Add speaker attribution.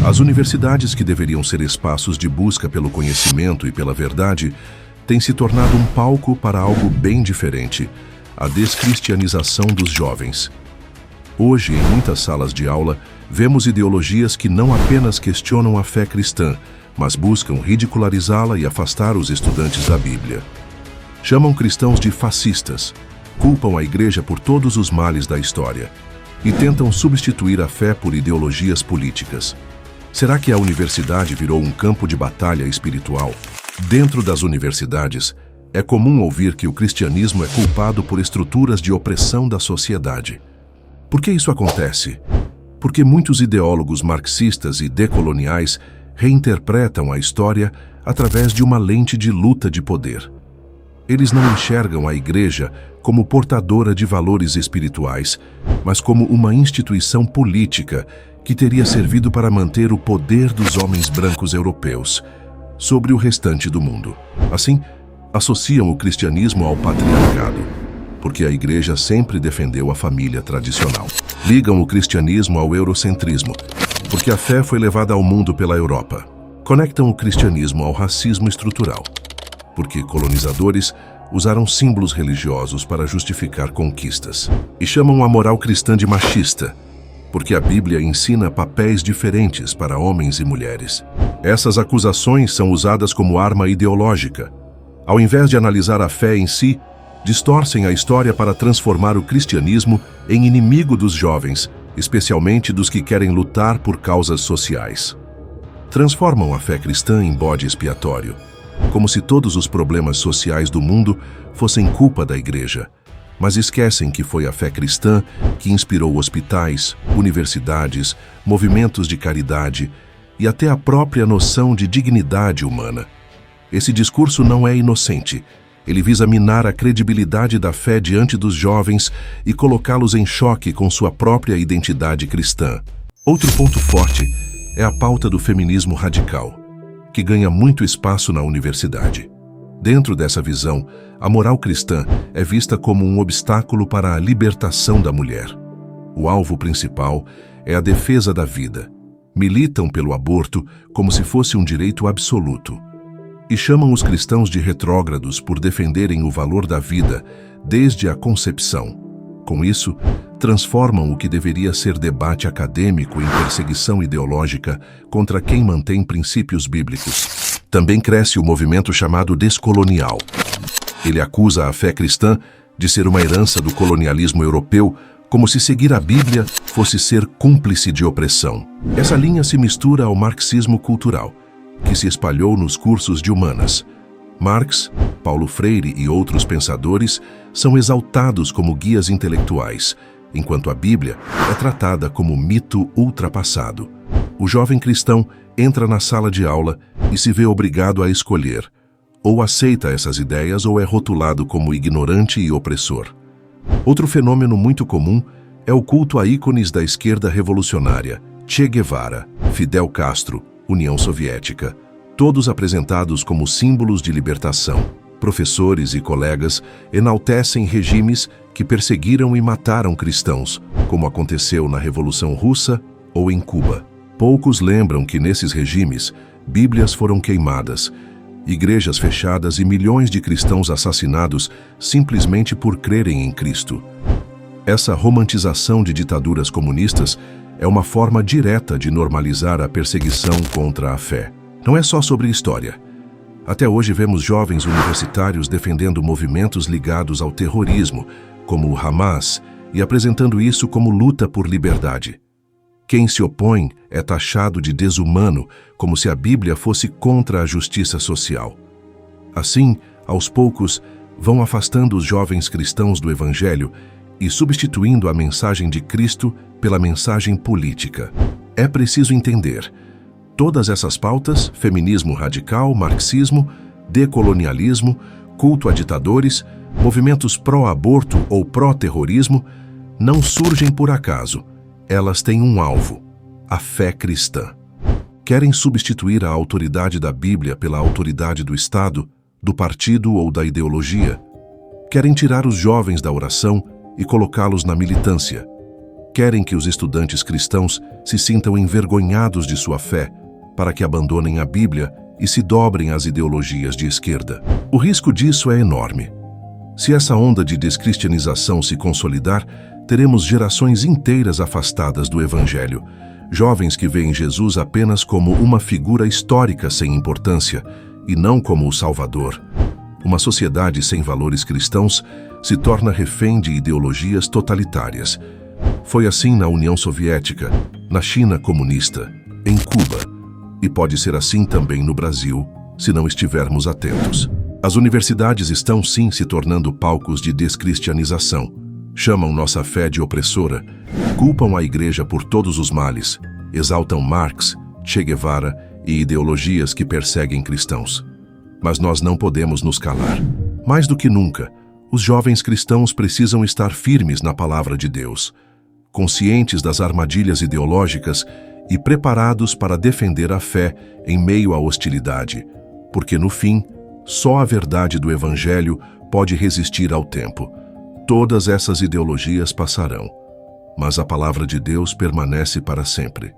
Speaker 1: As universidades, que deveriam ser espaços de busca pelo conhecimento e pela verdade, têm se tornado um palco para algo bem diferente: a descristianização dos jovens. Hoje, em muitas salas de aula, vemos ideologias que não apenas questionam a fé cristã, mas buscam ridicularizá-la e afastar os estudantes da Bíblia. Chamam cristãos de fascistas, culpam a Igreja por todos os males da história e tentam substituir a fé por ideologias políticas. Será que a universidade virou um campo de batalha espiritual? Dentro das universidades, é comum ouvir que o cristianismo é culpado por estruturas de opressão da sociedade. Por que isso acontece? Porque muitos ideólogos marxistas e decoloniais reinterpretam a história através de uma lente de luta de poder. Eles não enxergam a Igreja como portadora de valores espirituais, mas como uma instituição política que teria servido para manter o poder dos homens brancos europeus sobre o restante do mundo. Assim, associam o cristianismo ao patriarcado, porque a Igreja sempre defendeu a família tradicional. Ligam o cristianismo ao eurocentrismo, porque a fé foi levada ao mundo pela Europa. Conectam o cristianismo ao racismo estrutural, porque colonizadores usaram símbolos religiosos para justificar conquistas. E chamam a moral cristã de machista, porque a Bíblia ensina papéis diferentes para homens e mulheres. Essas acusações são usadas como arma ideológica. Ao invés de analisar a fé em si, distorcem a história para transformar o cristianismo em inimigo dos jovens, especialmente dos que querem lutar por causas sociais. Transformam a fé cristã em bode expiatório, como se todos os problemas sociais do mundo fossem culpa da Igreja, mas esquecem que foi a fé cristã que inspirou hospitais, universidades, movimentos de caridade e até a própria noção de dignidade humana. Esse discurso não é inocente. Ele visa minar a credibilidade da fé diante dos jovens e colocá-los em choque com sua própria identidade cristã. Outro ponto forte é a pauta do feminismo radical, que ganha muito espaço na universidade. Dentro dessa visão, a moral cristã é vista como um obstáculo para a libertação da mulher. O alvo principal é a defesa da vida. Militam pelo aborto como se fosse um direito absoluto. E chamam os cristãos de retrógrados por defenderem o valor da vida desde a concepção. Com isso, transformam o que deveria ser debate acadêmico em perseguição ideológica contra quem mantém princípios bíblicos. Também cresce o movimento chamado descolonial. Ele acusa a fé cristã de ser uma herança do colonialismo europeu, como se seguir a Bíblia fosse ser cúmplice de opressão. Essa linha se mistura ao marxismo cultural, que se espalhou nos cursos de humanas. Marx, Paulo Freire e outros pensadores são exaltados como guias intelectuais, enquanto a Bíblia é tratada como mito ultrapassado. O jovem cristão entra na sala de aula e se vê obrigado a escolher: ou aceita essas ideias ou é rotulado como ignorante e opressor. Outro fenômeno muito comum é o culto a ícones da esquerda revolucionária: Che Guevara, Fidel Castro, União Soviética, todos apresentados como símbolos de libertação. Professores e colegas enaltecem regimes que perseguiram e mataram cristãos, como aconteceu na Revolução Russa ou em Cuba. Poucos lembram que nesses regimes, Bíblias foram queimadas, igrejas fechadas e milhões de cristãos assassinados simplesmente por crerem em Cristo. Essa romantização de ditaduras comunistas é uma forma direta de normalizar a perseguição contra a fé. Não é só sobre história. Até hoje vemos jovens universitários defendendo movimentos ligados ao terrorismo, como o Hamas, e apresentando isso como luta por liberdade. Quem se opõe é taxado de desumano, como se a Bíblia fosse contra a justiça social. Assim, aos poucos, vão afastando os jovens cristãos do Evangelho e substituindo a mensagem de Cristo pela mensagem política. É preciso entender: todas essas pautas, feminismo radical, marxismo, decolonialismo, culto a ditadores, movimentos pró-aborto ou pró-terrorismo, não surgem por acaso. Elas têm um alvo: a fé cristã. Querem substituir a autoridade da Bíblia pela autoridade do Estado, do partido ou da ideologia. Querem tirar os jovens da oração e colocá-los na militância. querem que os estudantes cristãos se sintam envergonhados de sua fé, para que abandonem a Bíblia e se dobrem às ideologias de esquerda. O risco disso é enorme. Se essa onda de descristianização se consolidar, teremos gerações inteiras afastadas do Evangelho, jovens que veem Jesus apenas como uma figura histórica sem importância e não como o Salvador. Uma sociedade sem valores cristãos se torna refém de ideologias totalitárias. Foi assim na União Soviética, na China comunista, em Cuba, e pode ser assim também no Brasil, se não estivermos atentos. As universidades estão sim se tornando palcos de descristianização. Chamam nossa fé de opressora, culpam a Igreja por todos os males, exaltam Marx, Che Guevara e ideologias que perseguem cristãos. Mas nós não podemos nos calar. Mais do que nunca, os jovens cristãos precisam estar firmes na palavra de Deus, conscientes das armadilhas ideológicas e preparados para defender a fé em meio à hostilidade, porque no fim, só a verdade do Evangelho pode resistir ao tempo. Todas essas ideologias passarão, mas a palavra de Deus permanece para sempre.